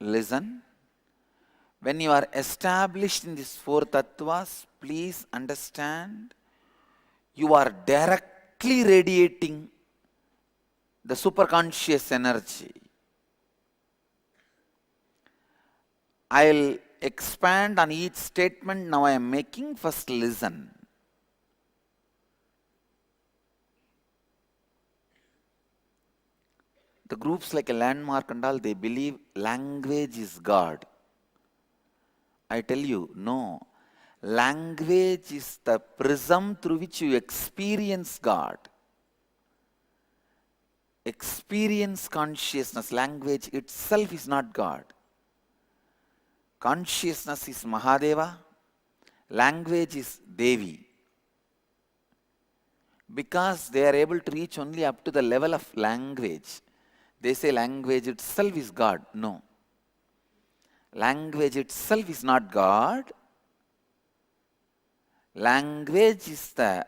listen. When you are established in these four tattvas, please understand you are directly radiating the superconscious energy. I'll expand on each statement now I am making. First, listen. The groups like a Landmark and all, they believe language is God. I tell you, no. Language is the prism through which you experience God. Experience consciousness. Language itself is not God. Consciousness is Mahadeva. Language is Devi. Because they are able to reach only up to the level of language, they say language itself is God. No. Language itself is not God. Language is the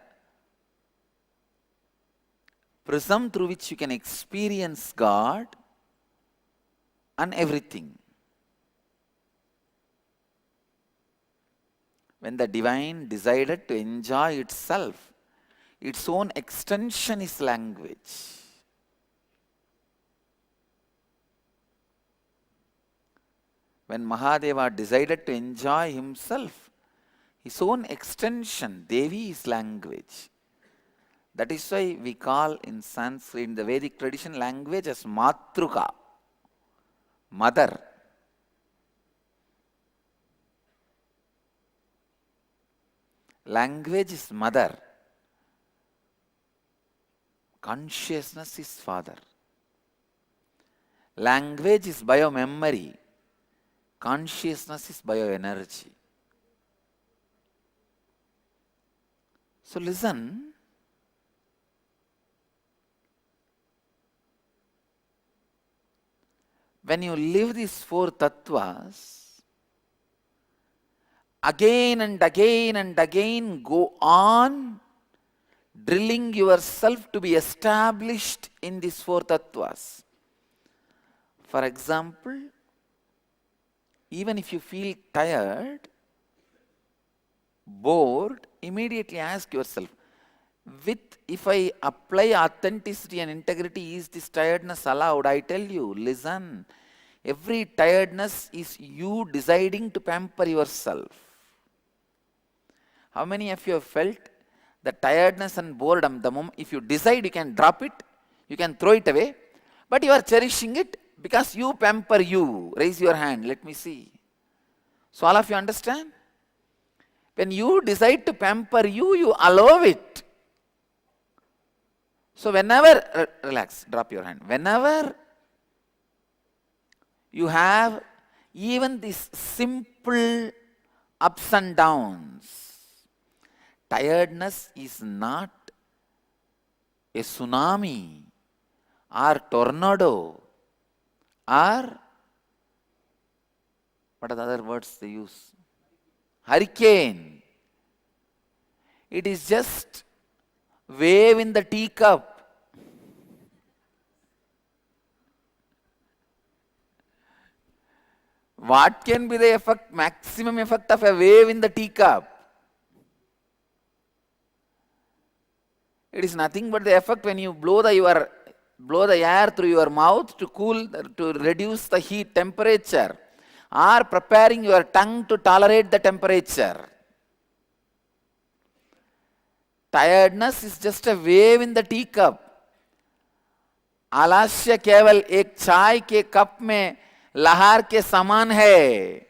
prism through which you can experience God and everything. When the divine decided to enjoy itself, its own extension is language. When Mahadeva decided to enjoy himself, his own extension, Devi, is language. That is why we call in Sanskrit, in the Vedic tradition, language as Matruka, mother. Language is mother. Consciousness is father. Language is bio-memory. Consciousness is bioenergy. So listen. When you live these four tattvas, again and again and again go on drilling yourself to be established in these four tattvas. For example, even if you feel tired, bored, immediately ask yourself, if I apply authenticity and integrity, is this tiredness allowed? I tell you, listen, every tiredness is you deciding to pamper yourself. How many of you have felt the tiredness and boredom? The moment, if you decide, you can drop it, you can throw it away, but you are cherishing it because you pamper you. Raise your hand, let me see. So all of you understand? When you decide to pamper you, you allow it. So whenever, relax, drop your hand. Whenever you have even these simple ups and downs, tiredness is not a tsunami or tornado or what are the other words they use? Hurricane. It is just wave in the teacup. What can be the effect, maximum effect of a wave in the teacup? It is nothing but the effect when you blow the air through your mouth to cool, to reduce the heat temperature, or preparing your tongue to tolerate the temperature. Tiredness is just a wave in the teacup. आलस्य केवल एक चाय के cup में लहर के समान है.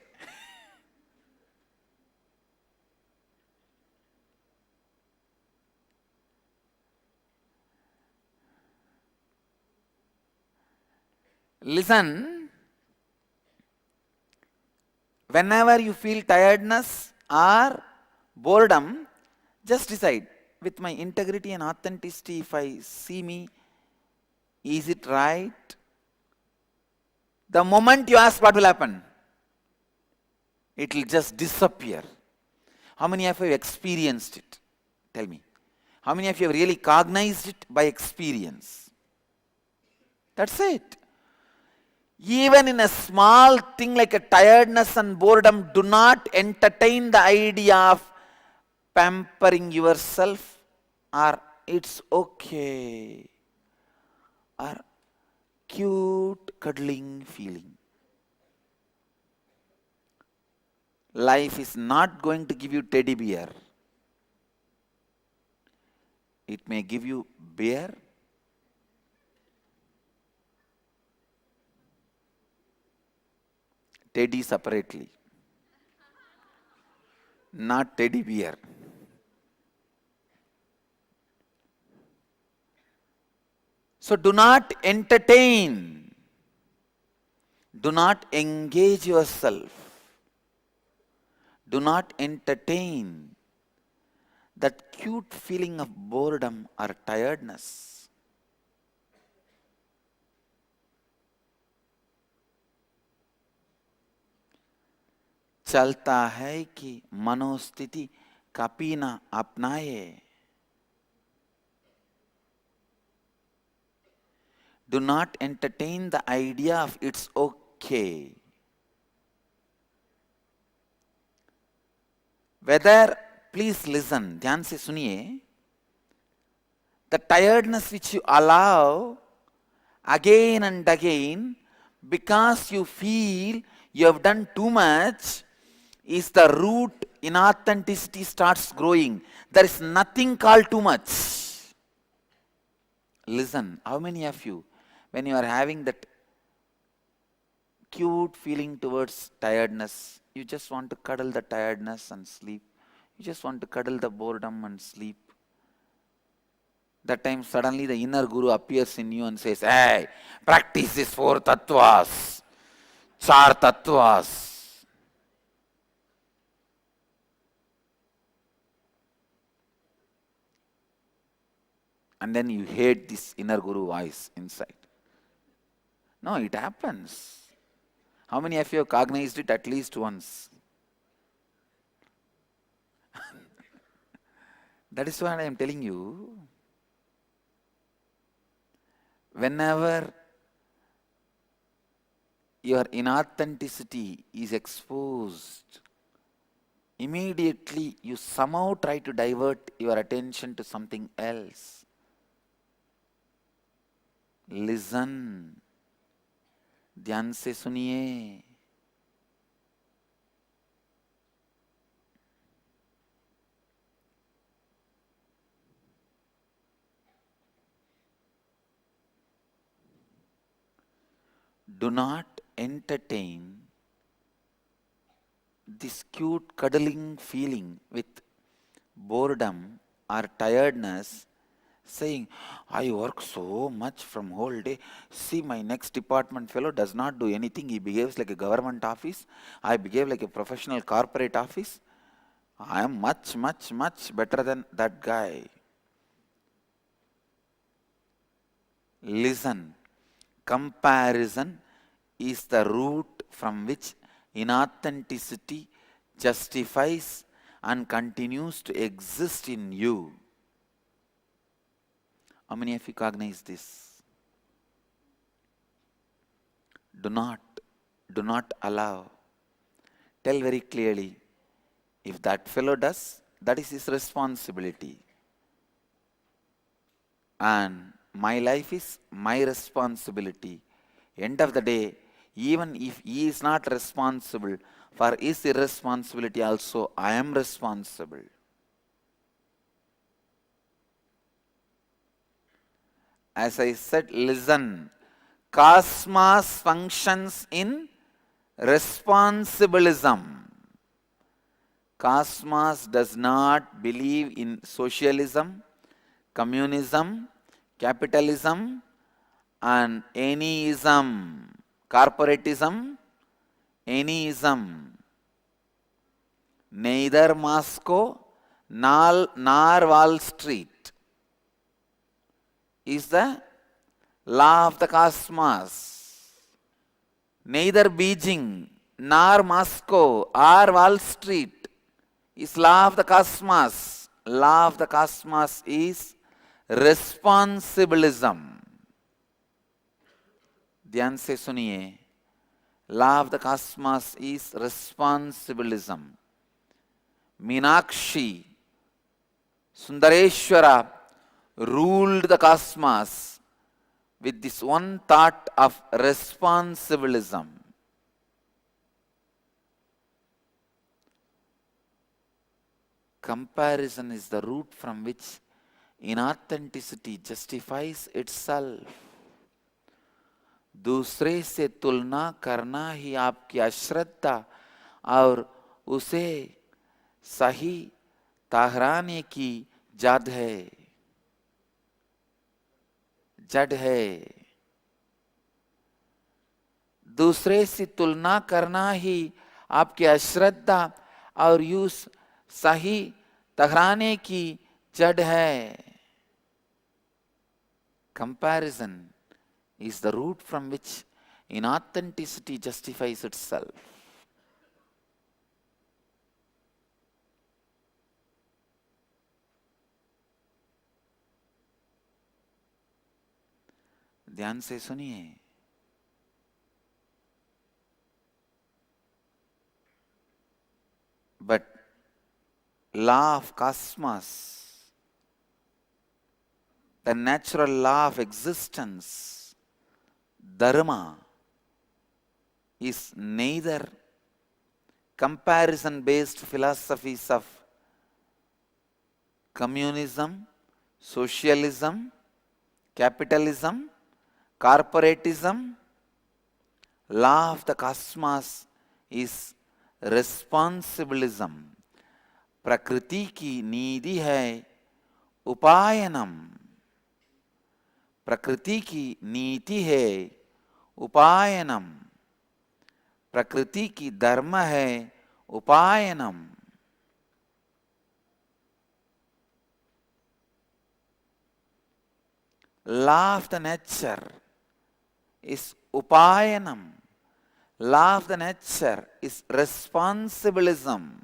Listen, whenever you feel tiredness or boredom, just decide, with my integrity and authenticity, if I see me, is it right? The moment you ask, what will happen? It will just disappear. How many of you have experienced it? Tell me. How many of you have really cognized it by experience? That's it. Even in a small thing like a tiredness and boredom, do not entertain the idea of pampering yourself or it's okay or cute cuddling feeling. Life is not going to give you teddy bear. It may give you bear, teddy separately, not teddy bear. So do not entertain, do not engage yourself, do not entertain that cute feeling of boredom or tiredness. चलता है कि मनोस्थिति का पीना अपनाए. Do not entertain the idea of it's okay. Whether, please listen, ध्यान से सुनिए. The tiredness which you allow again and again because you feel you have done too much is the root inauthenticity starts growing. There is nothing called too much. Listen, how many of you, when you are having that cute feeling towards tiredness, you just want to cuddle the tiredness and sleep. You just want to cuddle the boredom and sleep. That time suddenly the inner guru appears in you and says, hey, practice these 4 tattvas, 4 tattvas. And then you hate this inner guru voice inside. No, it happens. How many of you have cognized it at least once? That is what I am telling you. Whenever your inauthenticity is exposed, immediately you somehow try to divert your attention to something else. Listen. ध्यान से सुनिए. Do not entertain this cute cuddling feeling with boredom or tiredness, saying, I work so much from whole day. See, my next department fellow does not do anything. He behaves like a government office. I behave like a professional corporate office. I am much, much, much better than that guy. Listen, comparison is the root from which inauthenticity justifies and continues to exist in you. How many of you cognize this? Do not allow. Tell very clearly, if that fellow does, that is his responsibility. And my life is my responsibility. End of the day, even if he is not responsible for his irresponsibility also, I am responsible. As I said, listen, cosmos functions in responsibilism. Cosmos does not believe in socialism, communism, capitalism, and any ism, corporatism, any ism. Neither Moscow nor Wall Street is the law of the cosmos. Neither Beijing nor Moscow or Wall Street is law of the cosmos. Law of the cosmos is responsibilism. ध्यान से सुनिए. Law of the cosmos is responsibilism. Meenakshi, Sundareshwara ruled the cosmos with this one thought of responsibilism. Comparison is the root from which inauthenticity justifies itself. दूसरे से तुलना करना ही आपकी अश्रद्धा और उसे सही ठहराने की जड़ है। दूसरे से तुलना करना ही आपकी अश्रद्धा और उस सही ठहराने की जड़ है। Comparison is the root from which inauthenticity justifies itself. ध्यान से सुनिए। But law of cosmos, the natural law of existence, Dharma, is neither comparison-based philosophies of communism, socialism, capitalism, corporatism. Law of the cosmos is responsibilism. प्रकृति की नीति है उपायनम। प्रकृति की नीति है उपायनम। प्रकृति की धर्म है उपायनम। Law of the nature is upayanam. Law of the nature is responsibilism.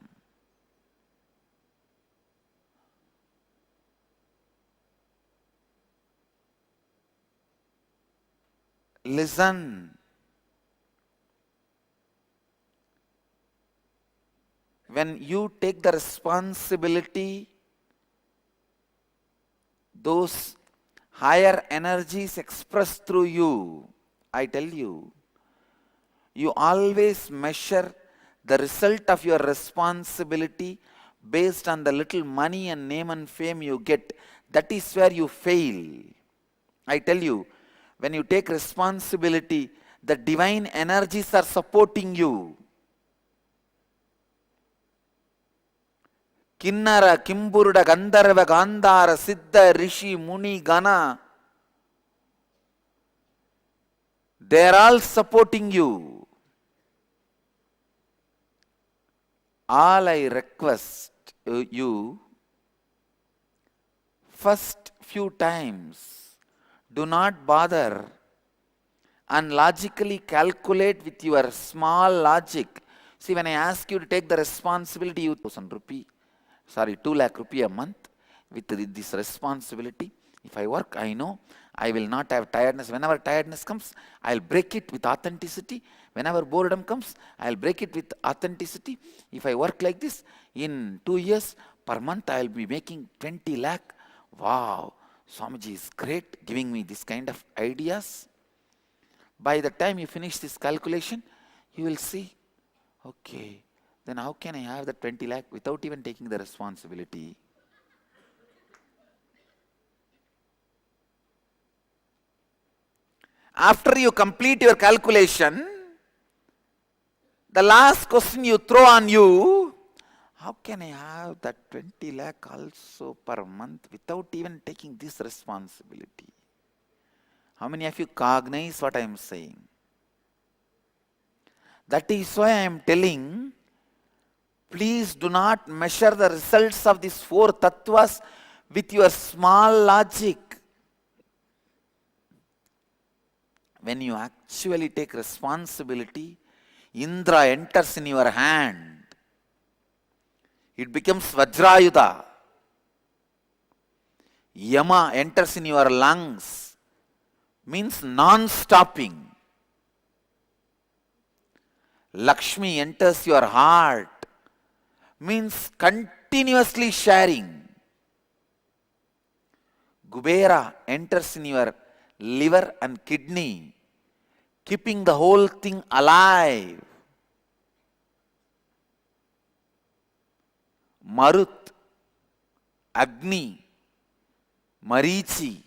Listen. When you take the responsibility, those higher energies expressed through you, I tell you, you always measure the result of your responsibility based on the little money and name and fame you get. That is where you fail. I tell you, when you take responsibility, the divine energies are supporting you. Kinnara, Kimburuda, Gandharva, Gandhara, Siddha, Rishi, Muni, Gana, they are all supporting you. All I request you, first few times, do not bother and logically calculate with your small logic. See, when I ask you to take the responsibility, you 2 lakh rupee a month with this responsibility. If I work, I know I will not have tiredness. Whenever tiredness comes, I'll break it with authenticity. Whenever boredom comes, I'll break it with authenticity. If I work like this, in 2 years, per month, I'll be making 20 lakh. Wow, Swamiji is great, giving me this kind of ideas. By the time you finish this calculation, you will see, okay, then how can I have the 20 lakh without even taking the responsibility? After you complete your calculation, the last question you throw on you, how can I have that 20 lakh also per month without even taking this responsibility? How many of you cognize what I am saying? That is why I am telling, please do not measure the results of these 4 tattvas with your small logic. When you actually take responsibility, Indra enters in your hand. It becomes Vajrayuda. Yama enters in your lungs. Means non-stopping. Lakshmi enters your heart means continuously sharing. Kubera enters in your liver and kidney, keeping the whole thing alive. Marut, Agni, Marichi,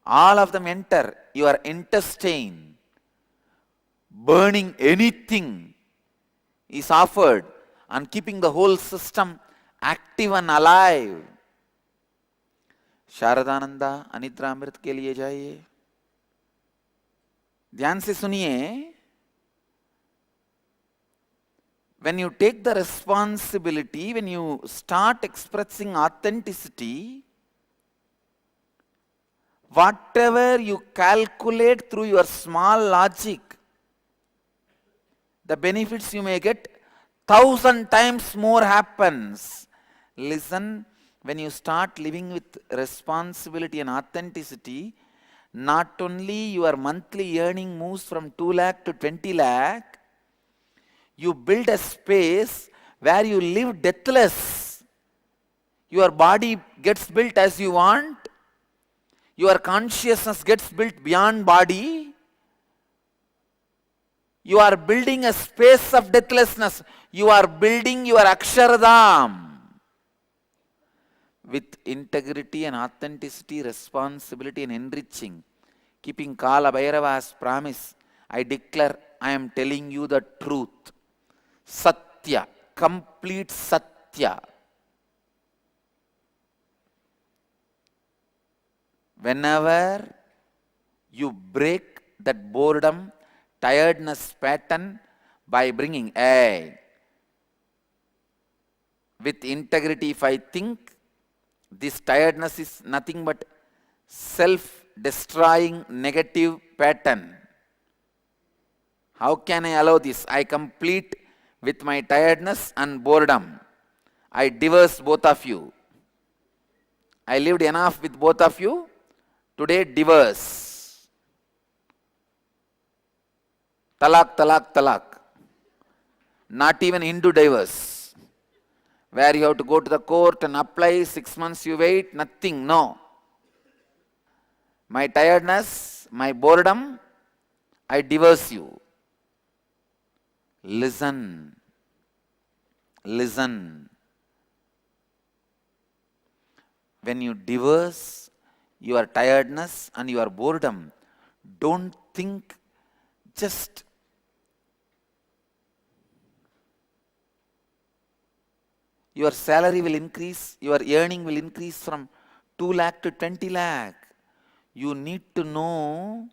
all of them enter your intestine. Burning anything is offered and keeping the whole system active and alive. शारदानंदा अनिद्रा अमृत के लिए जाइए, ध्यान से सुनिए. When you take the responsibility, when you start expressing authenticity, whatever you calculate through your small logic, the benefits you may get 1,000 times more happens. Listen, when you start living with responsibility and authenticity, not only your monthly earning moves from 2 lakh to 20 lakh, you build a space where you live deathless. Your body gets built as you want. Your consciousness gets built beyond body. You are building a space of deathlessness. You are building your Akshardham. With integrity and authenticity, responsibility and enriching, keeping Kala Bhairava's promise, I declare I am telling you the truth. Satya, complete Satya. Whenever you break that boredom, tiredness pattern by bringing, with integrity, if I think this tiredness is nothing but self-destroying negative pattern, how can I allow this? I complete with my tiredness and boredom. I divorce both of you. I lived enough with both of you. Today, divorce. Talak, talak, talak. Not even Hindu divorce, where you have to go to the court and apply, 6 months you wait, nothing, no. My tiredness, my boredom, I divorce you. Listen. Listen. When you divorce your tiredness and your boredom, don't think just your salary will increase, your earning will increase from 2 lakh to 20 lakh. You need to know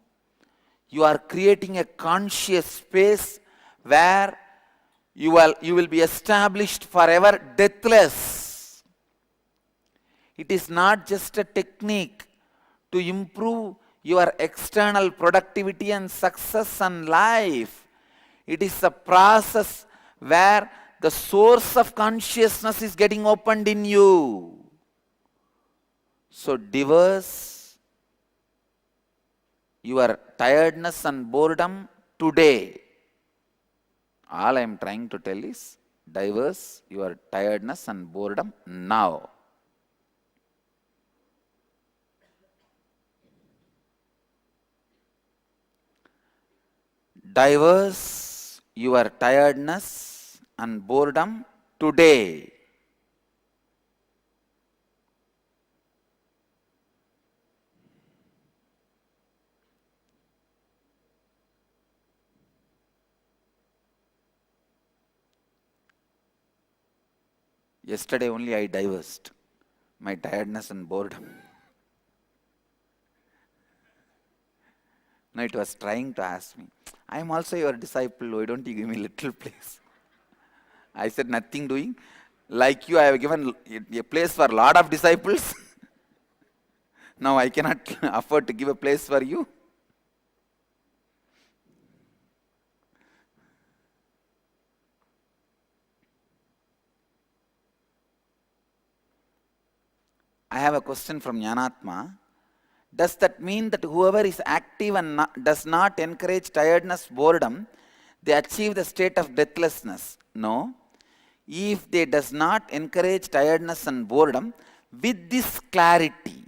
you are creating a conscious space where you will be established forever deathless. It is not just a technique to improve your external productivity and success and life. It is a process where the source of consciousness is getting opened in you. So divorce your tiredness and boredom today. All I am trying to tell is divorce your tiredness and boredom now. Divorce your tiredness and boredom today. Yesterday only I divorced my tiredness and boredom. Now it was trying to ask me, I am also your disciple, why don't you give me a little place? I said, nothing doing. Like you, I have given a place for a lot of disciples. Now I cannot afford to give a place for you. I have a question from Jnanatma. Does that mean that whoever is active and does not encourage tiredness, boredom, they achieve the state of deathlessness? No. If they does not encourage tiredness and boredom with this clarity,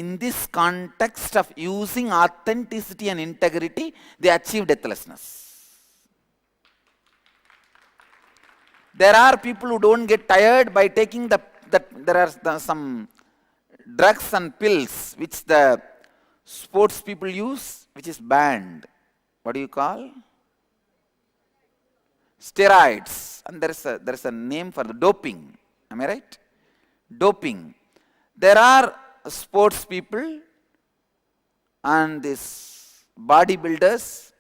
in this context of using authenticity and integrity, they achieve deathlessness. There are people who don't get tired by taking there are some drugs and pills which the sports people use, which is banned. What do you call? Steroids. And there is a name for the doping. Am I right? Doping. There are sports people and these bodybuilders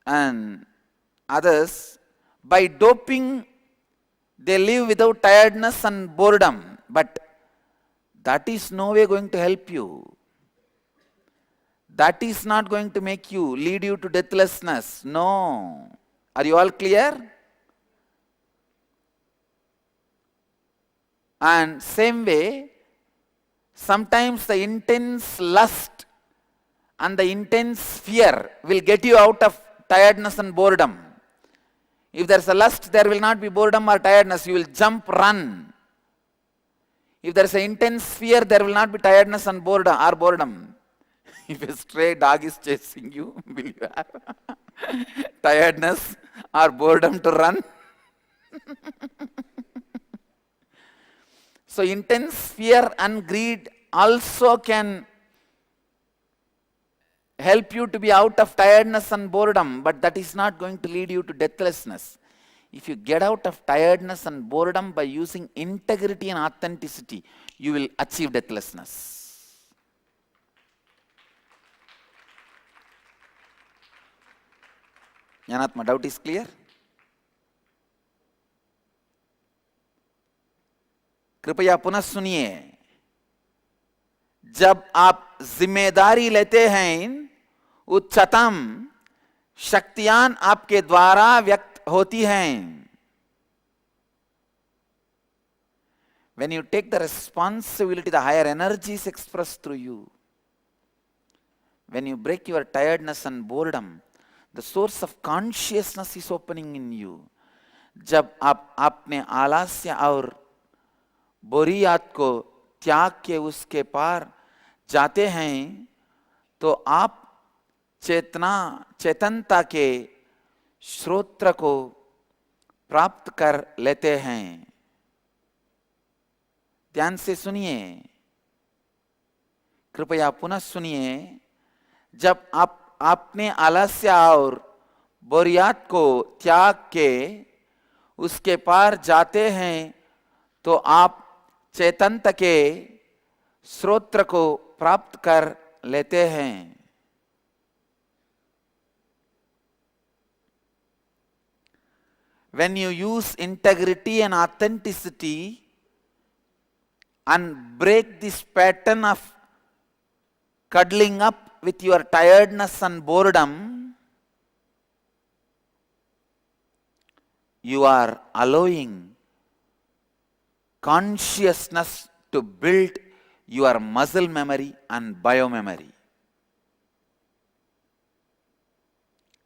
and others, by doping they live without tiredness and boredom, but that is no way going to help you. That is not going to lead you to deathlessness. No. Are you all clear? And same way, sometimes the intense lust and the intense fear will get you out of tiredness and boredom. If there is a lust, there will not be boredom or tiredness. You will jump, run. If there is an intense fear, there will not be tiredness and boredom. If a stray dog is chasing you, will you have tiredness or boredom to run? So intense fear and greed also can help you to be out of tiredness and boredom, but that is not going to lead you to deathlessness. If you get out of tiredness and boredom by using integrity and authenticity, you will achieve deathlessness. Janatma, doubt is clear? कृपया पुनः सुनिए. जब आप जिम्मेदारी लेते हैं, उच्चतम शक्तियां आपके द्वारा व्यक्त होती हैं. When you take the responsibility, the higher energy is expressed through you. When you break your tiredness and boredom, the source of consciousness is opening in you. जब आप अपने आलस्य और बोरियत को त्याग के उसके पार जाते हैं, तो आप चेतनता के स्रोत को प्राप्त कर लेते हैं. ध्यान से सुनिए, कृपया पुनः सुनिए. जब आप अपने आलस्य और बोरियत को त्याग के उसके पार जाते हैं, तो आप चेतनता के स्रोत को प्राप्त कर लेते हैं. When you use integrity and authenticity and break this pattern of cuddling up with your tiredness and boredom, you are allowing consciousness to build your muscle memory and biomemory.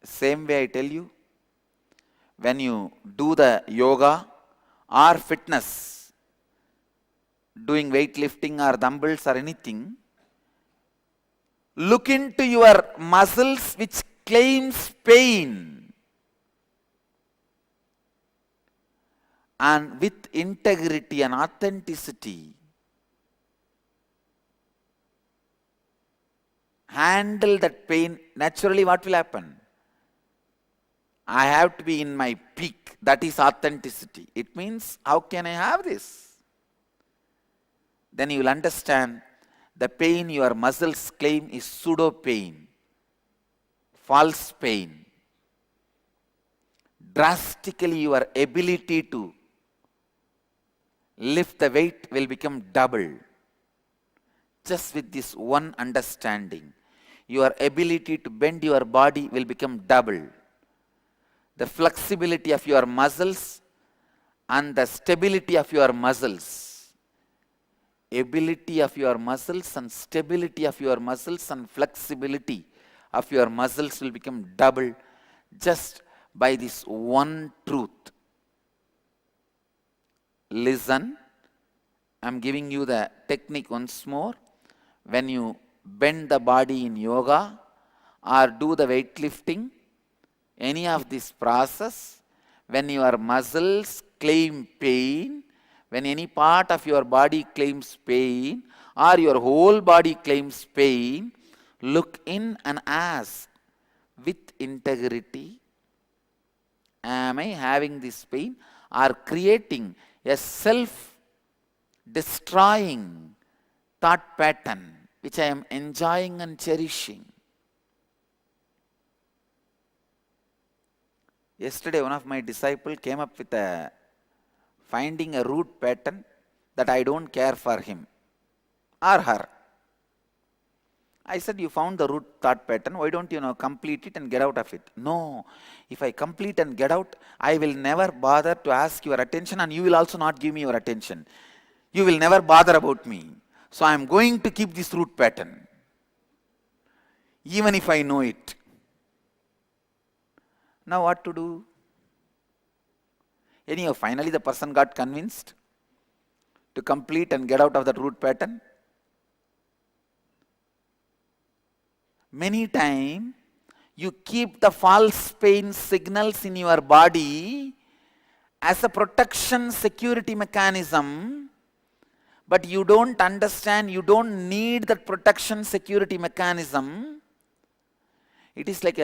Same way I tell you, when you do the yoga or fitness, doing weightlifting or dumbbells or anything, look into your muscles which claims pain, and with integrity and authenticity, handle that pain. Naturally, what will happen? I have to be in my peak. That is authenticity. It means, how can I have this? Then you will understand the pain your muscles claim is pseudo pain, false pain. Drastically, your ability to lift the weight will become double. Just with this one understanding, your ability to bend your body will become double. The flexibility of your muscles and the stability of your muscles, ability of your muscles and stability of your muscles and flexibility of your muscles will become double just by this one truth. Listen, I'm giving you the technique once more. When you bend the body in yoga or do the weightlifting, any of this process, when your muscles claim pain, when any part of your body claims pain or your whole body claims pain, look in and ask with integrity, am I having this pain or creating a self-destroying thought pattern which I am enjoying and cherishing? Yesterday, one of my disciples came up with finding a root pattern that I don't care for him or her. I said, you found the root thought pattern, why don't you complete it and get out of it? No, if I complete and get out, I will never bother to ask your attention and you will also not give me your attention. You will never bother about me. So I am going to keep this root pattern, even if I know it. Now what to do? Anyhow, finally the person got convinced to complete and get out of that root pattern. Many times you keep the false pain signals in your body as a protection security mechanism, but you don't understand, you don't need that protection security mechanism. It is like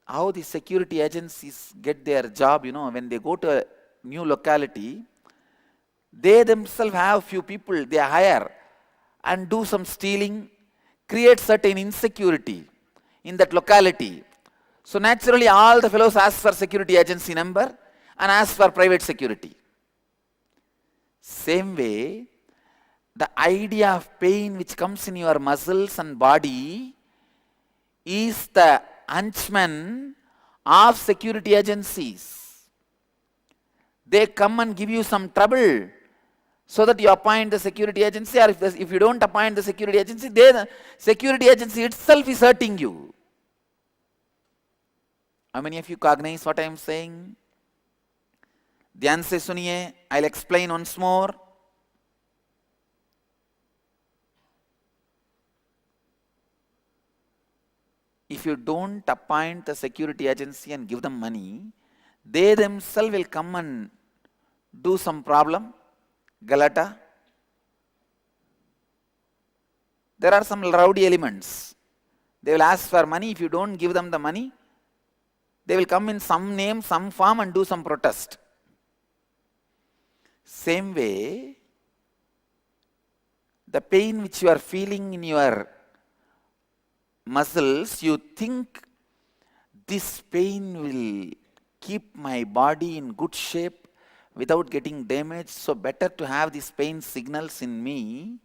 how the security agencies get their job, when they go to a new locality, they themselves have few people they hire and do some stealing, create certain insecurity in that locality. So naturally all the fellows ask for security agency number and ask for private security. Same way, the idea of pain which comes in your muscles and body is the henchman of security agencies. They come and give you some trouble so that you appoint the security agency, or if you don't appoint the security agency, the security agency itself is hurting you. How many of you cognize what I am saying? Dhyan se suniye, I'll explain once more. If you don't appoint the security agency and give them money, they themselves will come and do some problem, galata. There are some rowdy elements. They will ask for money. If you don't give them the money, they will come in some name, some form and do some protest. Same way, the pain which you are feeling in your muscles, you think this pain will keep my body in good shape without getting damaged, so better to have these pain signals in me,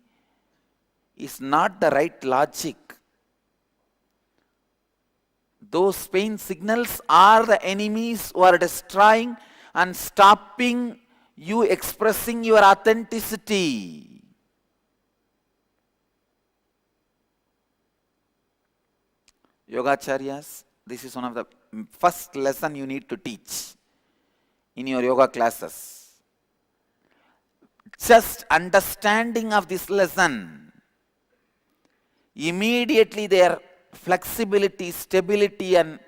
is not the right logic. Those pain signals are the enemies who are destroying and stopping you expressing your authenticity. Yogacharyas, this is one of the first lesson you need to teach in your yoga classes. Just understanding of this lesson, immediately their flexibility, stability and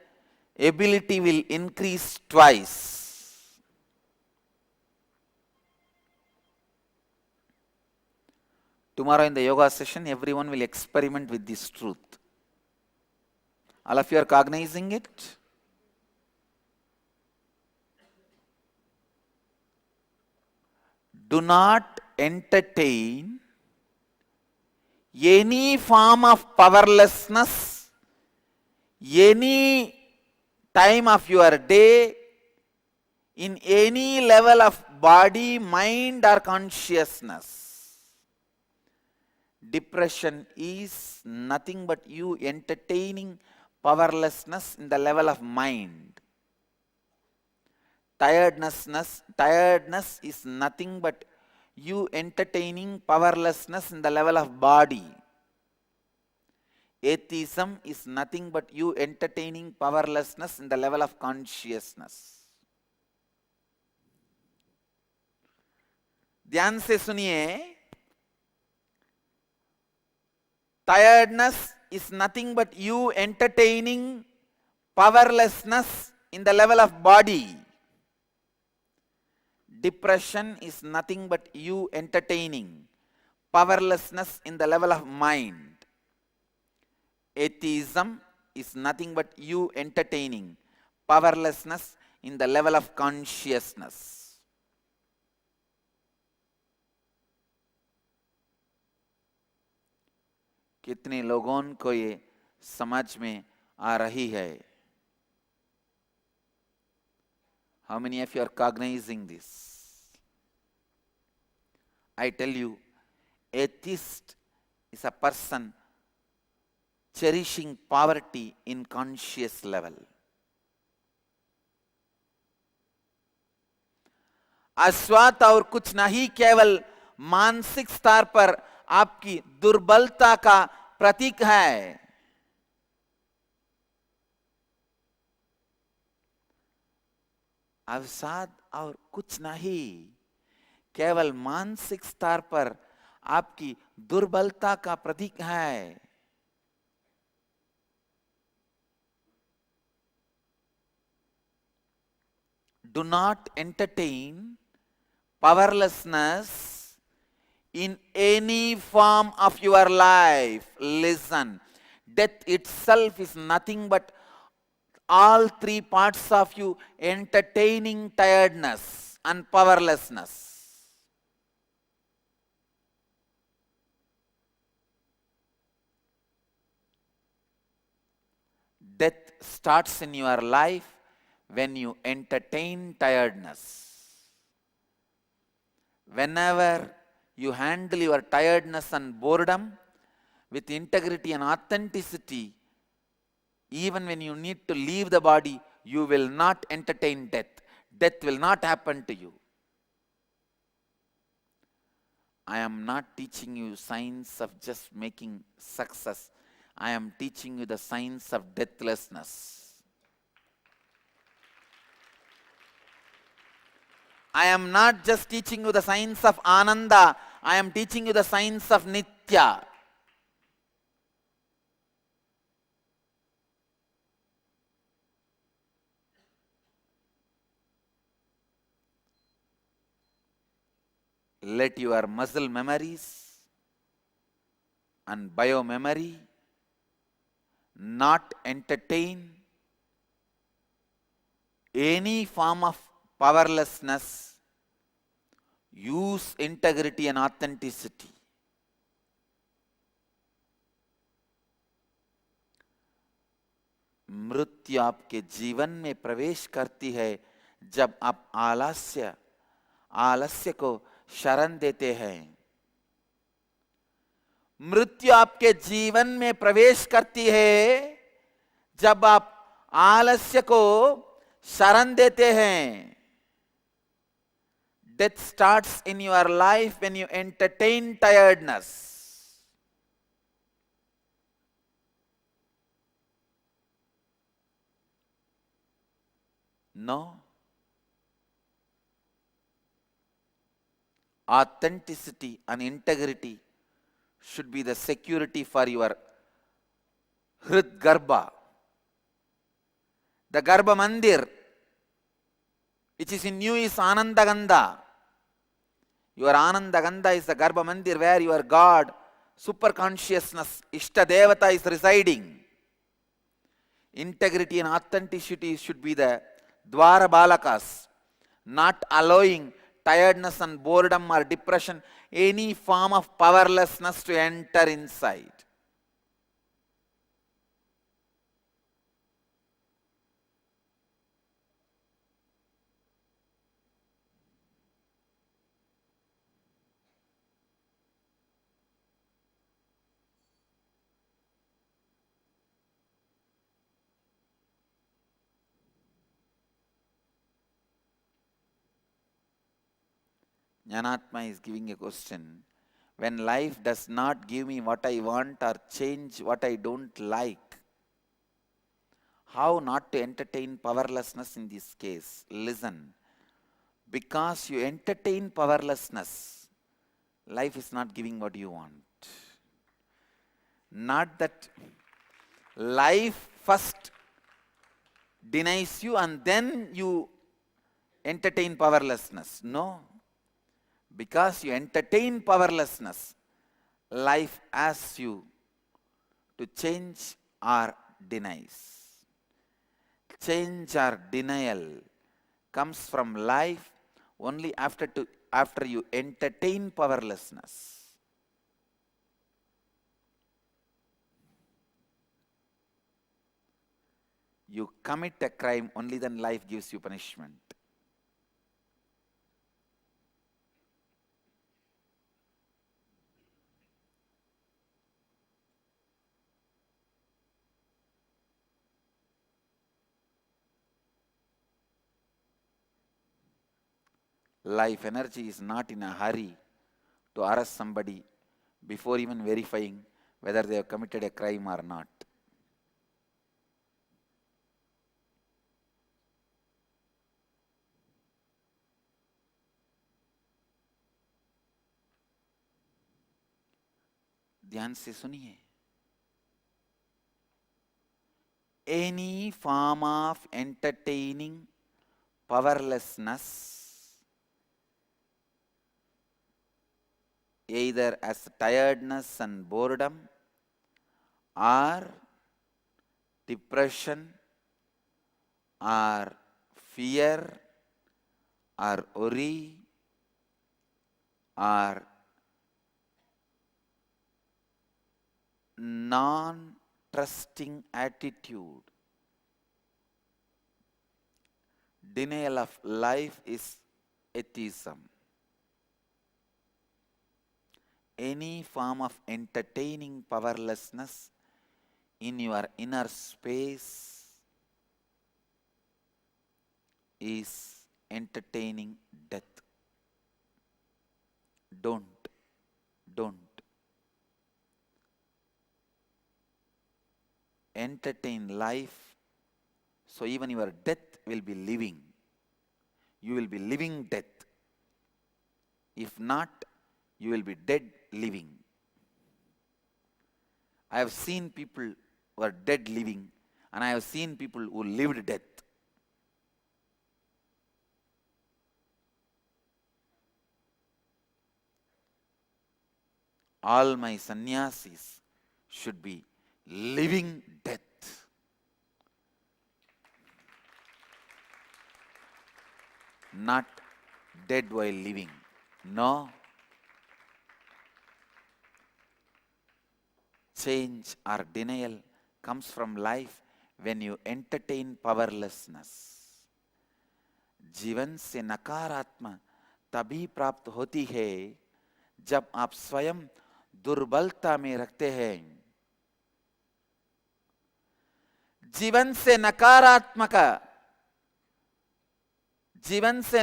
ability will increase twice. Tomorrow in the yoga session, everyone will experiment with this truth. All of you are cognizing it? Do not entertain any form of powerlessness, any time of your day, in any level of body, mind or consciousness. Depression is nothing but you entertaining powerlessness in the level of mind. Tiredness is nothing but you entertaining powerlessness in the level of body. Atheism is nothing but you entertaining powerlessness in the level of consciousness. ध्यान से सुनिए, tiredness is nothing but you entertaining powerlessness in the level of body. Depression is nothing but you entertaining powerlessness in the level of mind. Atheism is nothing but you entertaining powerlessness in the level of consciousness. कितने लोगों को ये समझ में आ रही है? How many of you are cognizing this? I tell you, atheist is a person cherishing poverty in conscious level. आस्वाद और कुछ नहीं, केवल मानसिक स्तर पर आपकी दुर्बलता का प्रतीक है. अवसाद और कुछ नहीं, केवल मानसिक स्तर पर आपकी दुर्बलता का प्रतीक है. Do not entertain powerlessness in any form of your life. Listen, death itself is nothing but all three parts of you entertaining tiredness and powerlessness. Death starts in your life when you entertain tiredness. Whenever you handle your tiredness and boredom with integrity and authenticity, even when you need to leave the body, you will not entertain death. Death will not happen to you. I am not teaching you science of just making success. I am teaching you the science of deathlessness. I am not just teaching you the science of Ananda, I am teaching you the science of Nitya. Let your muscle memories and biomemory not entertain any form of powerlessness. Use integrity and authenticity. मृत्यु आपके जीवन में प्रवेश करती है जब आप आलस्य को शरण देते हैं. मृत्यु आपके जीवन में प्रवेश करती है जब आप आलस्य को शरण देते हैं. Death starts in your life when you entertain tiredness. No. Authenticity and integrity should be the security for your Hrid Garbha. The Garbha Mandir, which is in you, is Anandagandha. Your Anandagandha is the Garbha Mandir where your God, super consciousness, Ishta Devata is residing. Integrity and authenticity should be the Dwara Balakas, not allowing tiredness and boredom or depression, any form of powerlessness to enter inside. Jnanatma is giving a question. when life does not give me what I want or change what I don't like. How not to entertain powerlessness in this case? Listen. Because you entertain powerlessness, life is not giving what you want. Not that life first denies you and then you entertain powerlessness. No. Because you entertain powerlessness, life asks you to change or denies. Change or denial comes from life only after you entertain powerlessness. You commit a crime, only then life gives you punishment. Life energy is not in a hurry to arrest somebody before even verifying whether they have committed a crime or not. ध्यान से सुनिए. Any form of entertaining powerlessness, either as tiredness and boredom, or depression, or fear, or worry, or non-trusting attitude. Denial of life is atheism. Any form of entertaining powerlessness in your inner space is entertaining death. Don't. Entertain life, so even your death will be living. You will be living death. If not, you will be dead living. I have seen people who are dead living, and I have seen people who lived death. All my sannyasis should be living death. Not dead while living. No. Change or denial comes from life when you entertain powerlessness. जीवन से नकारात्मक तभी प्राप्त होती है जब आप स्वयं दुर्बलता में रखते हैं. जीवन से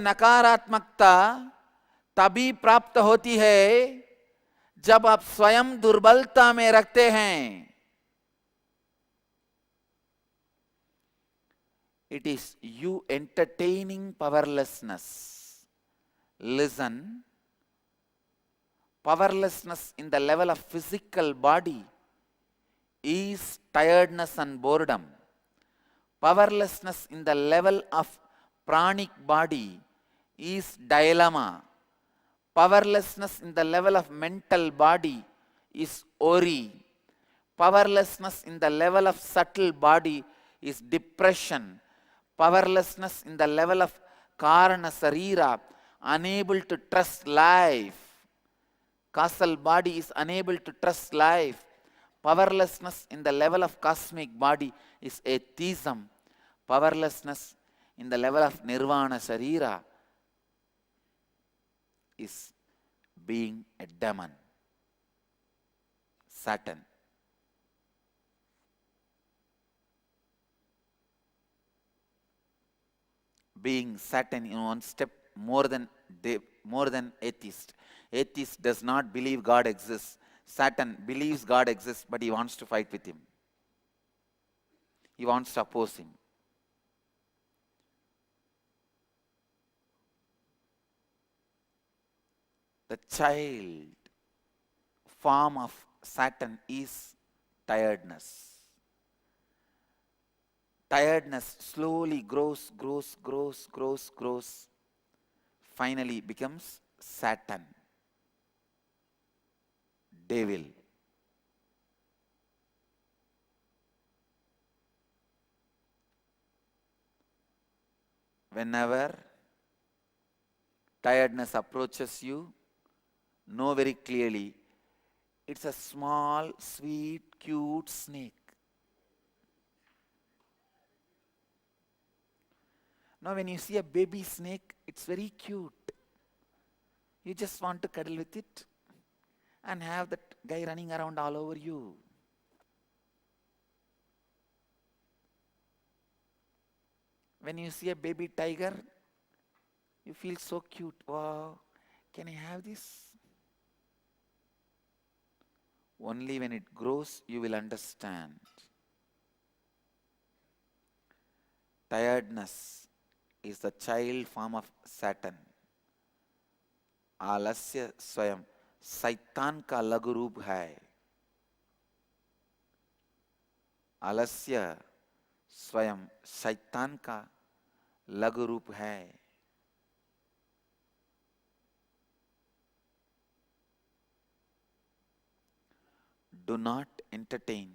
नकारात्मकता तभी प्राप्त होती है जब आप स्वयं दुर्बलता में रखते हैं. It is you entertaining powerlessness. Listen. Powerlessness in the level of physical body is tiredness and boredom. Powerlessness in the level of pranic body is dilemma. Powerlessness in the level of mental body is worry. Powerlessness in the level of subtle body is depression. Powerlessness in the level of karana sarira, unable to trust life. Causal body is unable to trust life. Powerlessness in the level of cosmic body is atheism. Powerlessness in the level of nirvana sarira is being a demon, Satan. Being Satan in one step more than atheist. Atheist does not believe God exists. Satan believes God exists, but he wants to fight with him. He wants to oppose him. The child form of Satan is tiredness. Tiredness slowly grows, finally becomes Satan, devil. Whenever tiredness approaches you, know very clearly, it's a small, sweet, cute snake. Now when you see a baby snake, it's very cute. You just want to cuddle with it and have that guy running around all over you. When you see a baby tiger, you feel so cute. Wow, can I have this? Only when it grows, you will understand. Tiredness is the child form of Satan. आलस्य स्वयं शैतान का लघु रूप है. आलस्य स्वयं शैतान का लघु रूप है. Do not entertain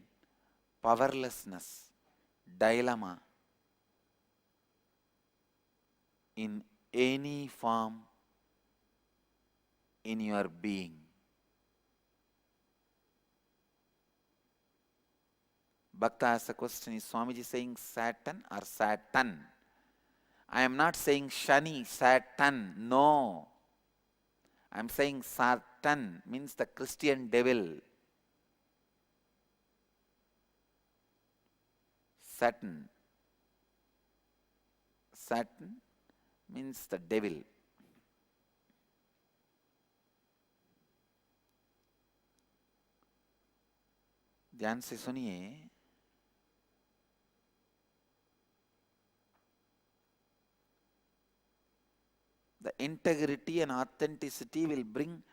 powerlessness, dilemma in any form in your being. Bhakta asks a question, is Swamiji saying Satan or Satan? I am not saying Shani, Satan, no. I am saying Satan means the Christian devil. Satan. Satan means the devil. ध्यान से सुनिए. The integrity and authenticity will bring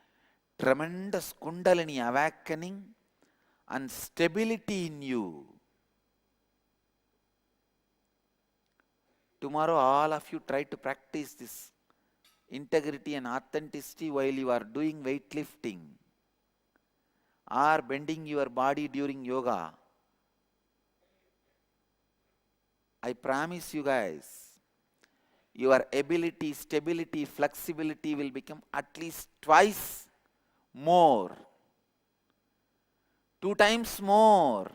tremendous kundalini awakening and stability in you. Tomorrow all of you try to practice this integrity and authenticity while you are doing weightlifting or bending your body during yoga. I promise you guys, your ability, stability, flexibility will become at least twice more, 2 times more.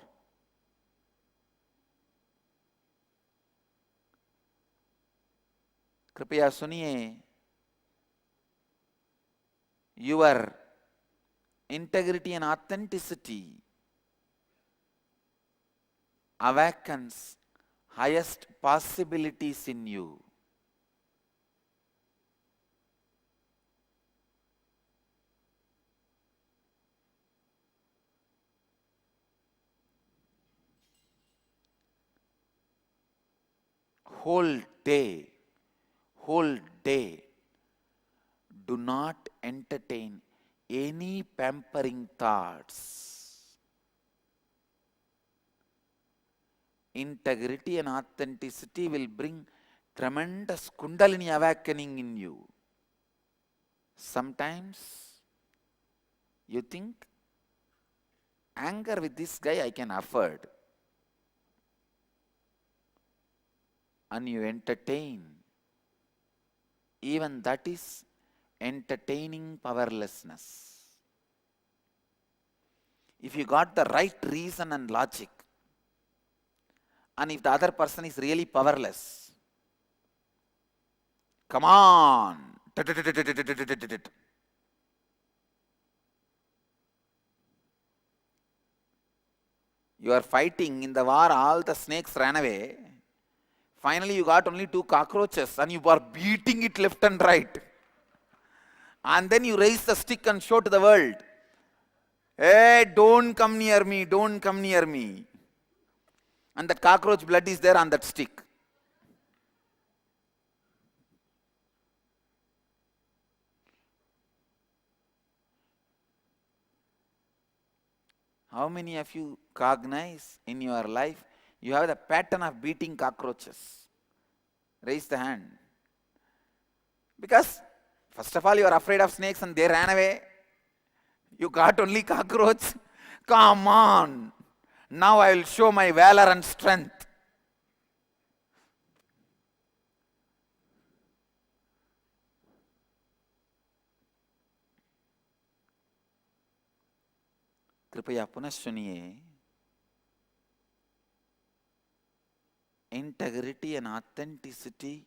कृपया सुनिए. Your integrity and authenticity awakens highest possibilities in you. Whole day, do not entertain any pampering thoughts. Integrity and authenticity will bring tremendous kundalini awakening in you. Sometimes you think, anger with this guy I can afford. And you entertain. Even that is entertaining powerlessness. If you got the right reason and logic, and if the other person is really powerless, come on. You are fighting in the war, all the snakes ran away. Finally, you got only 2 cockroaches and you are beating it left and right. And then you raise the stick and show to the world, hey, don't come near me, don't come near me. And that cockroach blood is there on that stick. How many of you cognize in your life you have the pattern of beating cockroaches? Raise the hand. Because, first of all, you are afraid of snakes and they ran away. You got only cockroach. Come on. Now I will show my valor and strength. कृपया पुनः सुनिए. Integrity and authenticity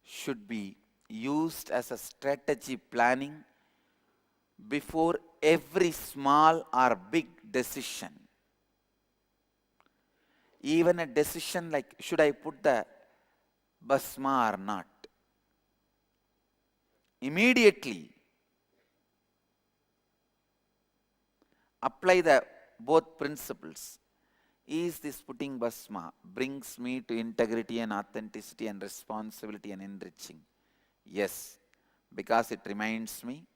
should be used as a strategy planning before every small or big decision. Even a decision like, should I put the basma or not? Immediately apply the both principles. Is this putting basma brings me to integrity and authenticity and responsibility and enriching? Yes, because it reminds me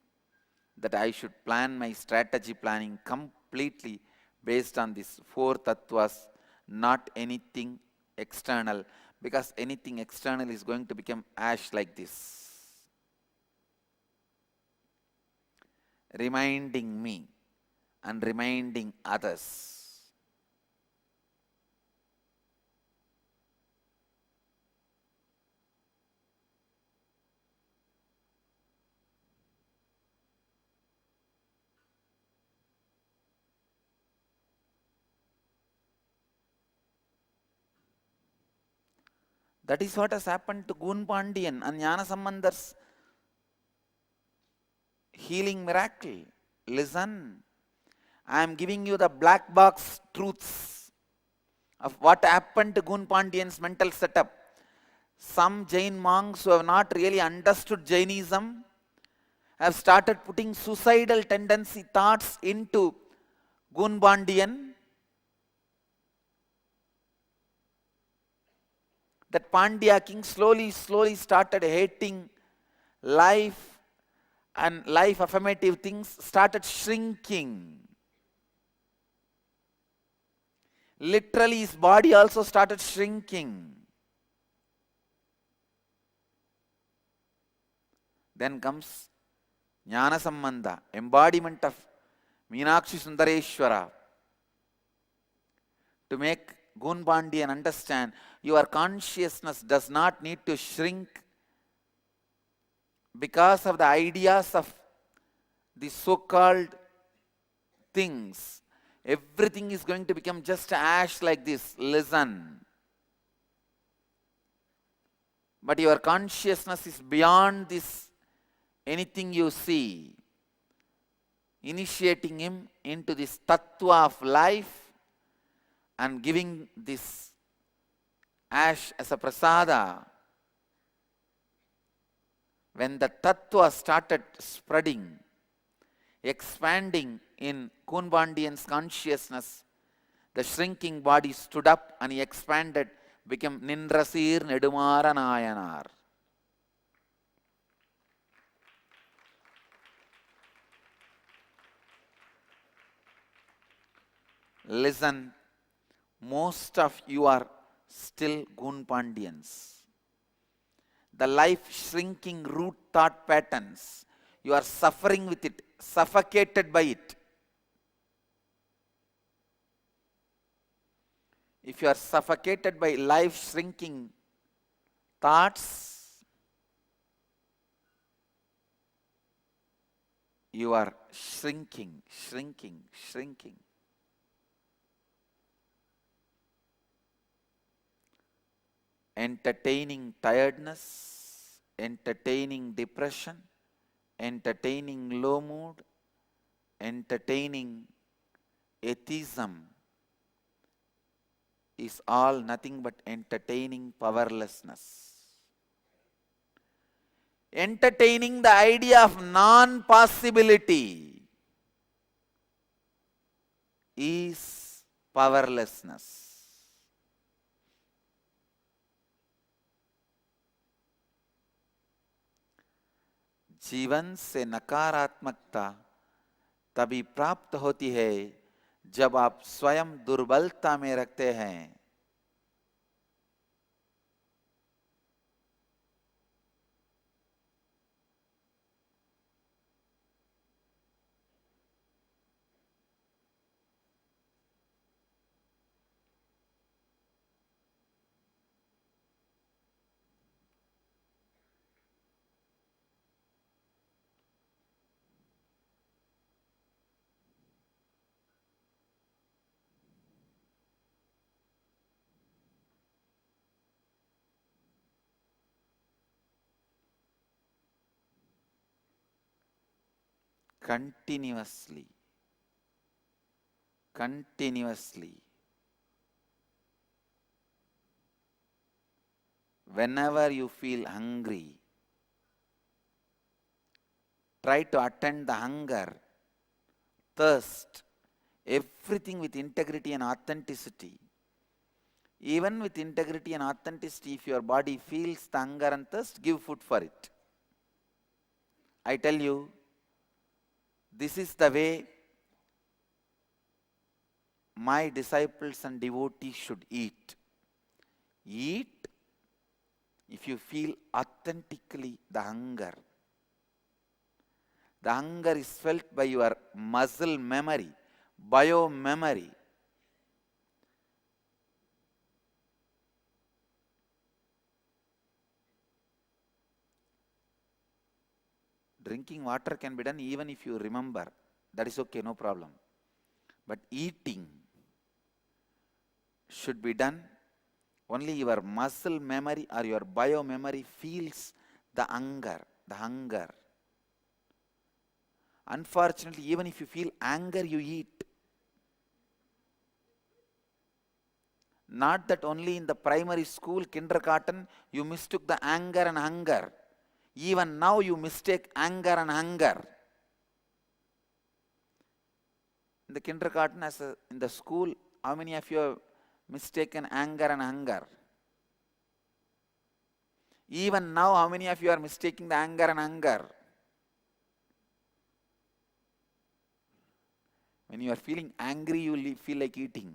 that I should plan my strategy planning completely based on these 4 tattvas, not anything external, because anything external is going to become ash like this. Reminding me and reminding others. That is what has happened to Gun Pandian and Jnana Sambandar's healing miracle. Listen, I am giving you the black box truths of what happened to Gun Pandian's mental setup. Some Jain monks who have not really understood Jainism have started putting suicidal tendency thoughts into Gun Pandian. That Pandya king slowly started hating life, and life affirmative things started shrinking. Literally his body also started shrinking. Then comes Jnana Sambandha, embodiment of Meenakshi Sundareshwara, to make Gun Pandian understand your consciousness does not need to shrink because of the ideas of the so-called things. Everything is going to become just ash like this. Listen. But your consciousness is beyond this, anything you see. Initiating him into this tattva of life and giving this ash as a prasada. When the tattva started spreading, expanding in Gun Pandian's consciousness, the shrinking body stood up and he expanded, became Nindrasir Nedumara Nayanar. Listen, most of you are still Gun Pandians. The life shrinking root thought patterns, you are suffering with it, suffocated by it. If you are suffocated by life shrinking thoughts, you are shrinking. Entertaining tiredness, entertaining depression, entertaining low mood, entertaining atheism is all nothing but entertaining powerlessness. Entertaining the idea of non-possibility is powerlessness. जीवन से नकारात्मकता तभी प्राप्त होती है जब आप स्वयं दुर्बलता में रखते हैं। Continuously, whenever you feel hungry, try to attend the hunger, thirst, everything with integrity and authenticity. Even with integrity and authenticity, if your body feels the hunger and thirst, give food for it. I tell you, this is the way my disciples and devotees should eat. Eat if you feel authentically the hunger. The hunger is felt by your muscle memory, bio-memory. Drinking water can be done even if you remember. That is okay, no problem. But eating should be done only your muscle memory or your bio-memory feels the hunger. Unfortunately, even if you feel anger, you eat. Not that only in the primary school, kindergarten, you mistook the anger and hunger. Even now you mistake anger and hunger. In the kindergarten, in the school, how many of you have mistaken anger and hunger? Even now, how many of you are mistaking the anger and hunger? When you are feeling angry, you will feel like eating.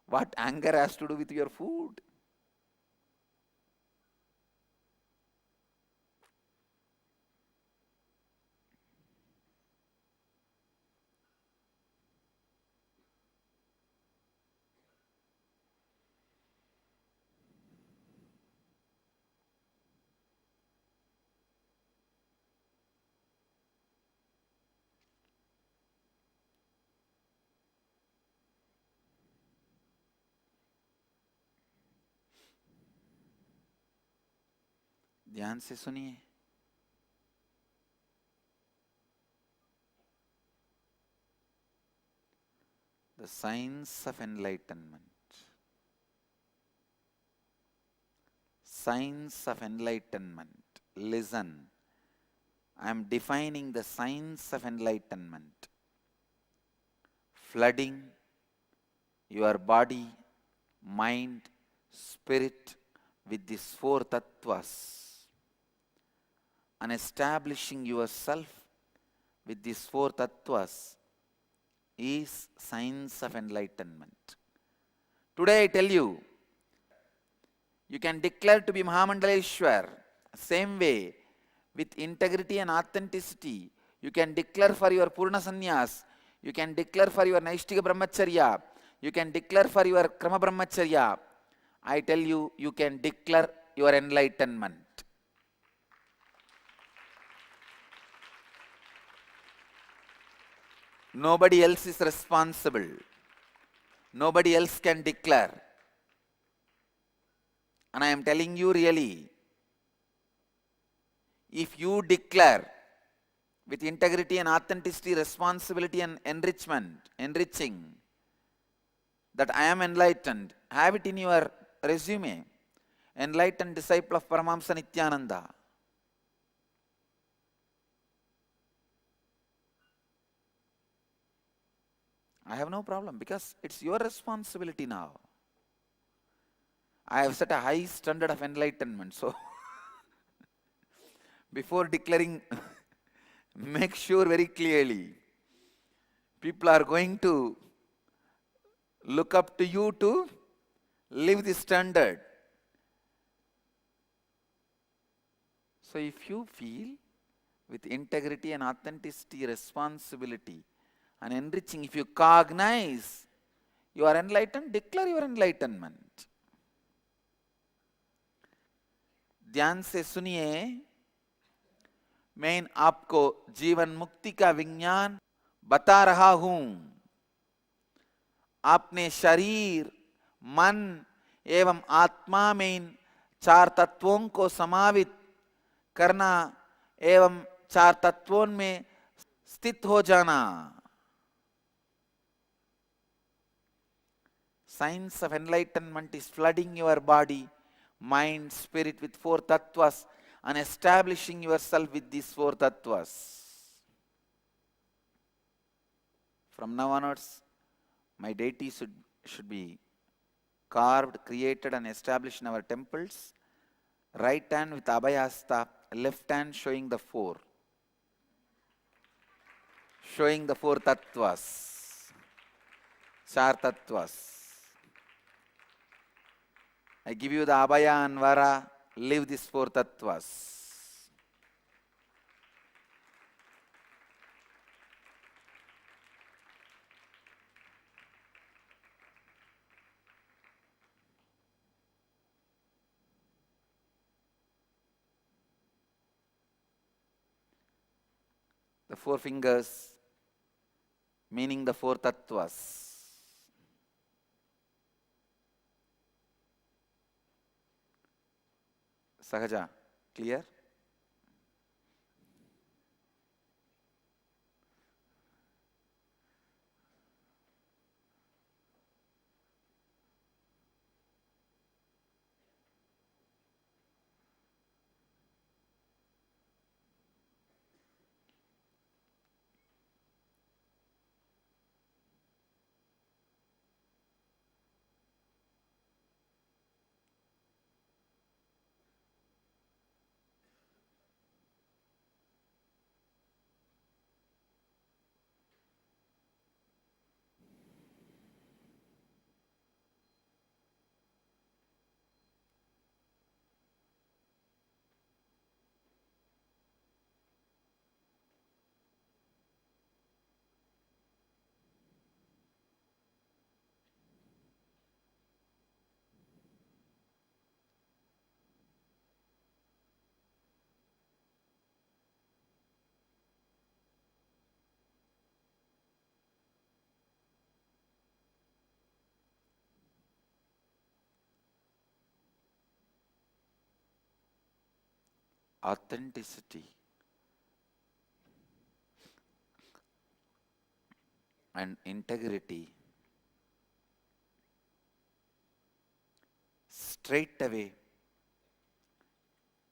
What anger has to do with your food? ध्यान से सुनिए। The signs of enlightenment. Signs of enlightenment. Listen. I am defining the signs of enlightenment. Flooding your body, mind, spirit with these four tattvas. And establishing yourself with these four tattvas is signs of enlightenment. Today I tell you, you can declare to be Mahamandaleshwar. Same way, with integrity and authenticity, you can declare for your Purna Sannyas, you can declare for your Naishtika Brahmacharya, you can declare for your Krama Brahmacharya. I tell you, you can declare your enlightenment. Nobody else is responsible. Nobody else can declare. And I am telling you really, if you declare with integrity and authenticity, responsibility and enriching, that I am enlightened. Have it in your resume. Enlightened disciple of Paramahamsa Nithyananda. I have no problem because it's your responsibility now. I have set a high standard of enlightenment. So, before declaring, make sure very clearly. People are going to look up to you to live the standard. So, if you feel with integrity and authenticity, responsibility, and enriching, if you cognize you are enlightened, declare your enlightenment. ध्यान से सुनिए, मैं आपको जीवन मुक्ति का विज्ञान बता रहा हूं. आपने शरीर, मन एवं आत्मा में इन चार तत्वों को समावित करना एवं चार तत्वों में स्थित हो जाना. Science of enlightenment is flooding your body, mind, spirit with four tattvas and establishing yourself with these four tattvas. From now onwards, my deities should be carved, created and established in our temples. Right hand with abhayasta, left hand showing the four tattvas, char tattvas. I give you the abhaya and vara, live these four tattvas. The four fingers meaning the four tattvas. Sahaja, clear? Authenticity and integrity straight away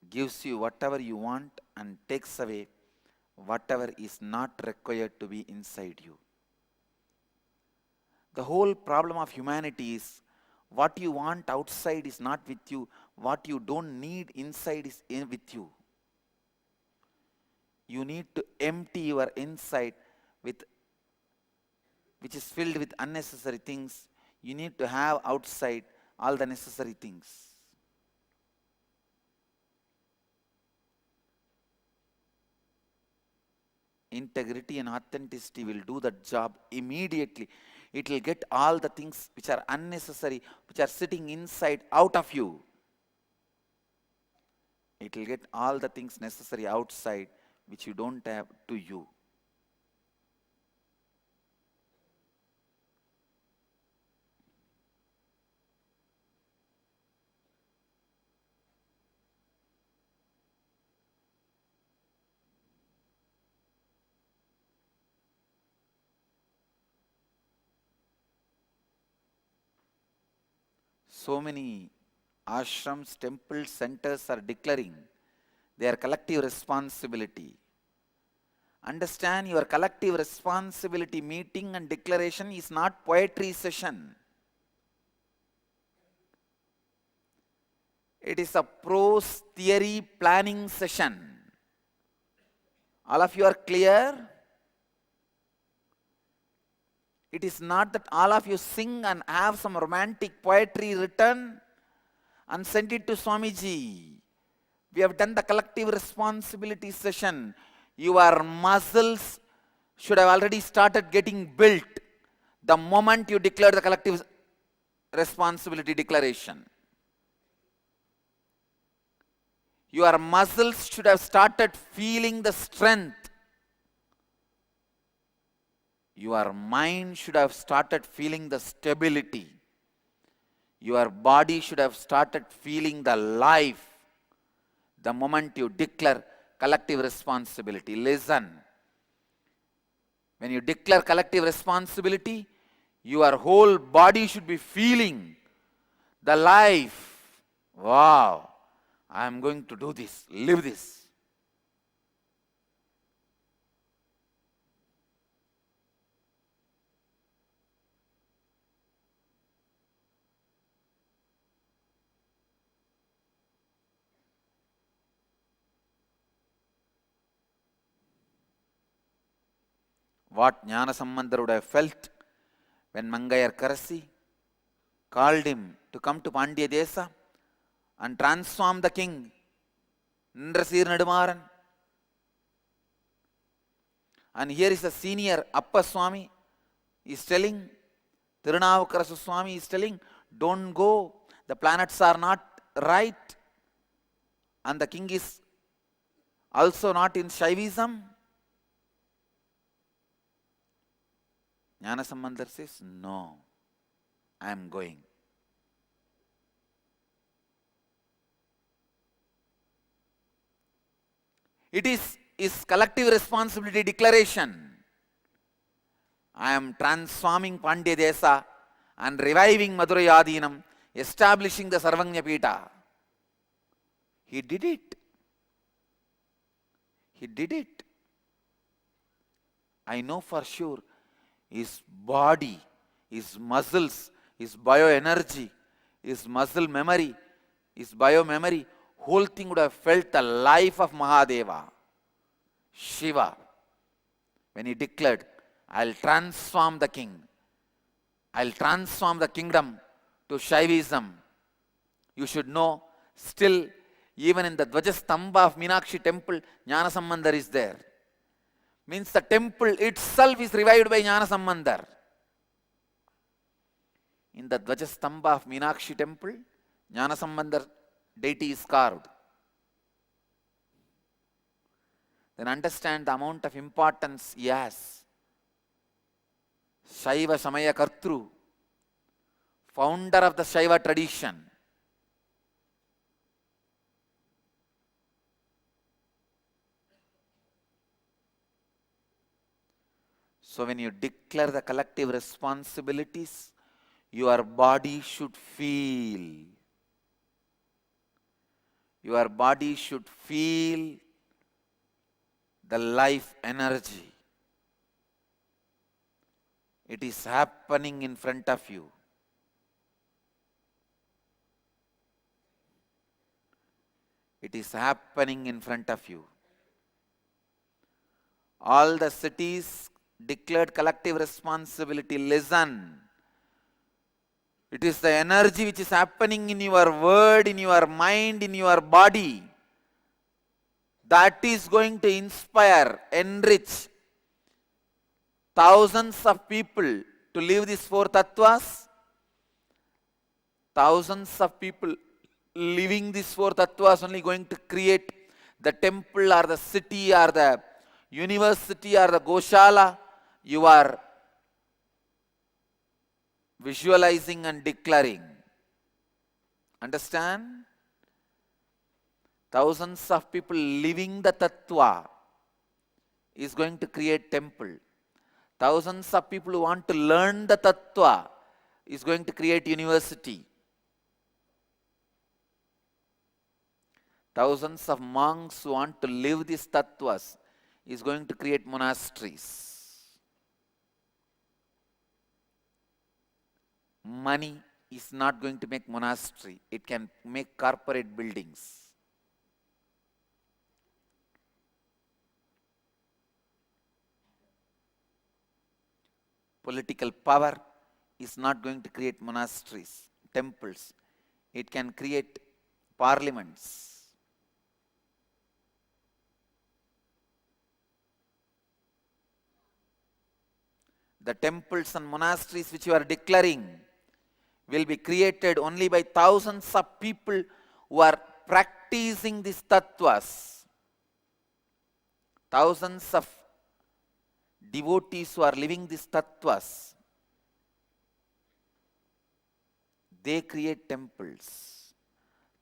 gives you whatever you want and takes away whatever is not required to be inside you. The whole problem of humanity is what you want outside is not with you, what you don't need inside is with you. You need to empty your inside which is filled with unnecessary things. You need to have outside all the necessary things. Integrity and authenticity will do that job immediately. It will get all the things which are unnecessary, which are sitting inside, out of you. It will get all the things necessary outside which you don't have to you. So many ashrams, temples, centers are declaring their collective responsibility. Understand, your collective responsibility meeting and declaration is not poetry session. It is a prose theory planning session. All of you are clear? It is not that all of you sing and have some romantic poetry written and send it to Swamiji. We have done the collective responsibility session. Your muscles should have already started getting built the moment you declare the collective responsibility declaration. Your muscles should have started feeling the strength. Your mind should have started feeling the stability. Your body should have started feeling the life the moment you declare collective responsibility. Listen. When you declare collective responsibility, your whole body should be feeling the life. Wow, I am going to do this, live this. What Jnana-sambandar would have felt when Mangayar Karasi called him to come to Pandya Desa and transform the king, Nindrasir Nedumaran. And here is the senior Appa Swami is telling, Tirunavukarasu Swami is telling, don't go, the planets are not right, and the king is also not in Shaivism. Jnana-sambandar says, no, I am going. It is his collective responsibility declaration. I am transforming Pandya Desa and reviving Madurai Adinam, establishing the Sarvanya Pita. He did it. He did it. I know for sure his body, his muscles, his bioenergy, his muscle memory, his biomemory, whole thing would have felt the life of Mahadeva, Shiva, when he declared, I'll transform the king. I'll transform the kingdom to Shaivism. You should know, still, even in the Dvajastambha of Meenakshi temple, Jnana-sambandar is there. Means the temple itself is revived by Jnana-sambandar. In the Dvajastambha of Meenakshi temple, Jnana-sambandar deity is carved. Then understand the amount of importance he has. Shaiva Samaya Kartru, founder of the Shaiva tradition. So when you declare the collective responsibilities, your body should feel. Your body should feel the life energy. It is happening in front of you. It is happening in front of you. All the cities declared collective responsibility. Listen. It is the energy which is happening in your word, in your mind, in your body. That is going to inspire, enrich thousands of people to live these four tattvas. Thousands of people living these four tattvas only going to create the temple or the city or the university or the Goshala. You are visualizing and declaring. Understand? Thousands of people living the tattva is going to create temple. Thousands of people who want to learn the tattva is going to create university. Thousands of monks who want to live these tattvas is going to create monasteries. Money is not going to make monastery. It can make corporate buildings. Political power is not going to create monasteries, temples. It can create parliaments. The temples and monasteries which you are declaring will be created only by thousands of people who are practicing these tattvas. Thousands of devotees who are living these tattvas. They create temples.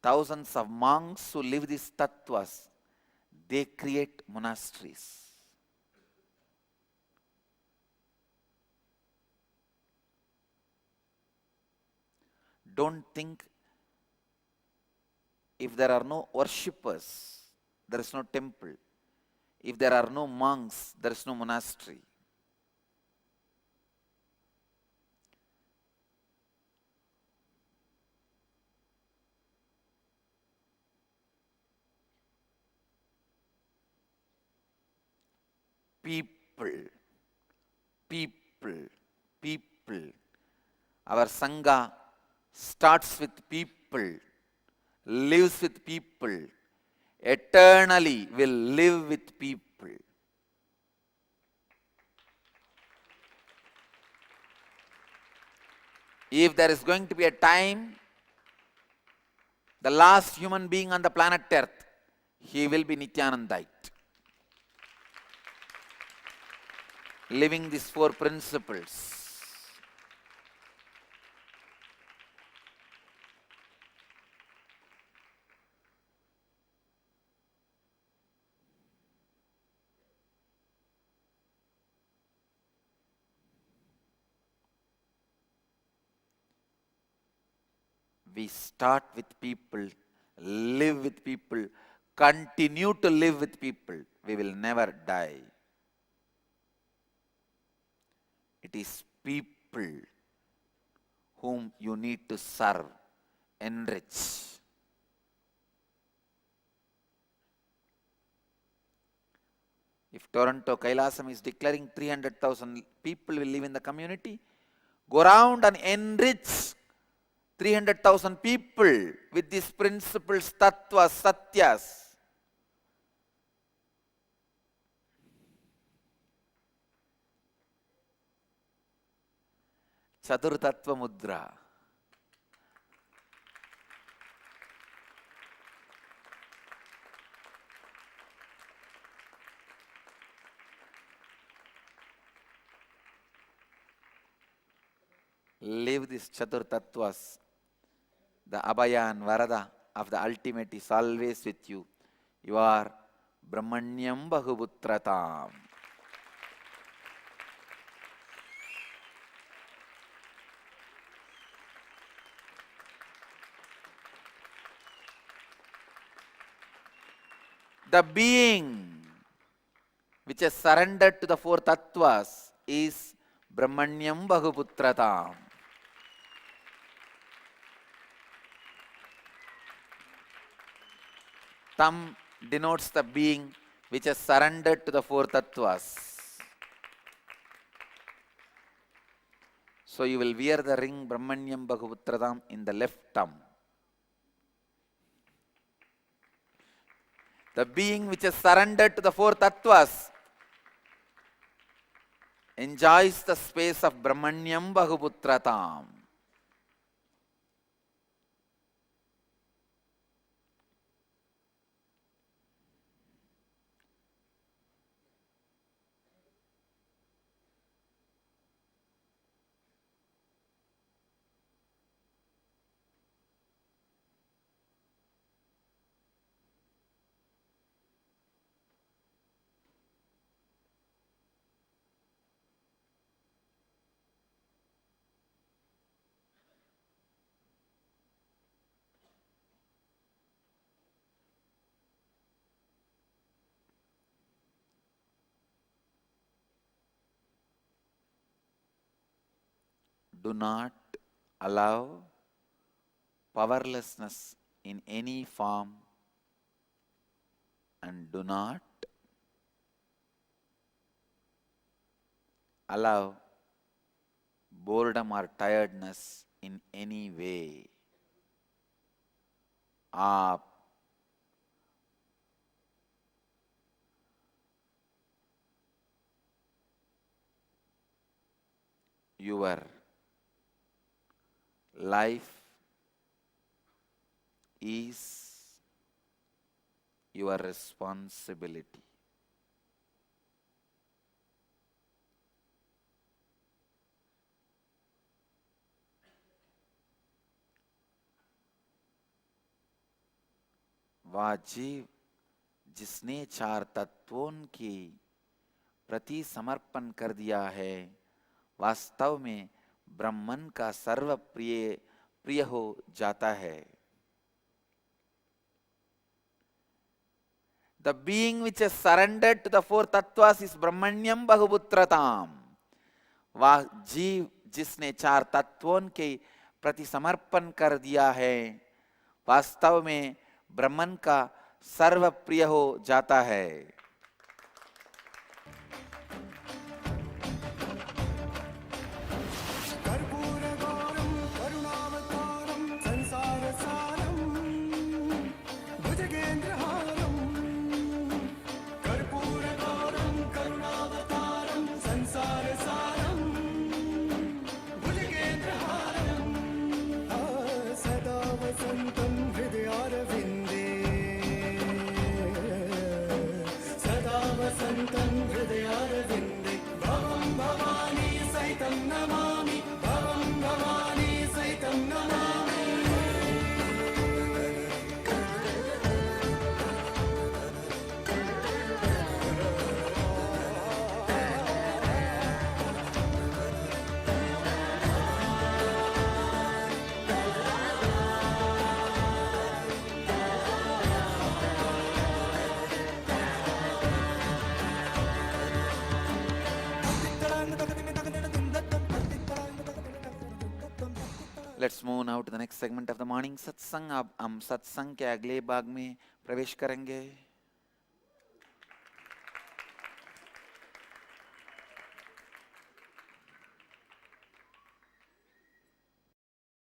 Thousands of monks who live these tattvas, they create monasteries. Don't think if there are no worshippers, there is no temple. If there are no monks, there is no monastery. People, people, people. Our Sangha starts with people, lives with people, eternally will live with people. If there is going to be a time, the last human being on the planet Earth, he will be Nithyanandite. Living these four principles. We start with people, live with people, continue to live with people. We will never die. It is people whom you need to serve, enrich. If Toronto Kailasam is declaring 300,000 people will live in the community, go around and enrich 300,000 people with these principles, tattvas, satyas. Chaturtattva mudra. Live these Chaturtattvas. The Abhaya and Varada of the ultimate is always with you. You are Brahmanyam Bahuputratam. The being which has surrendered to the four tattvas is Brahmanyam Bahuputratam. Tam denotes the being which has surrendered to the four tattvas. So you will wear the ring Brahmanyam Bahuputratam in the left thumb. The being which has surrendered to the four tattvas enjoys the space of Brahmanyam Bahuputratam. Do not allow powerlessness in any form, and do not allow boredom or tiredness in any way. आप your life is your responsibility. वह जीव जिसने चार तत्वों के प्रति समर्पण कर दिया है, वास्तव में ब्रह्मन का सर्व प्रिय हो जाता है. The being which has surrendered to the four tattvas is Brahmanyam Bahuputratam. वह जीव जिसने चार तत्वों के प्रति समर्पण कर दिया है, वास्तव में ब्रह्मन का सर्व प्रिय हो जाता है. Let's move now to the next segment of the morning satsang. अब हम सत्संग के अगले भाग में प्रवेश करेंगे.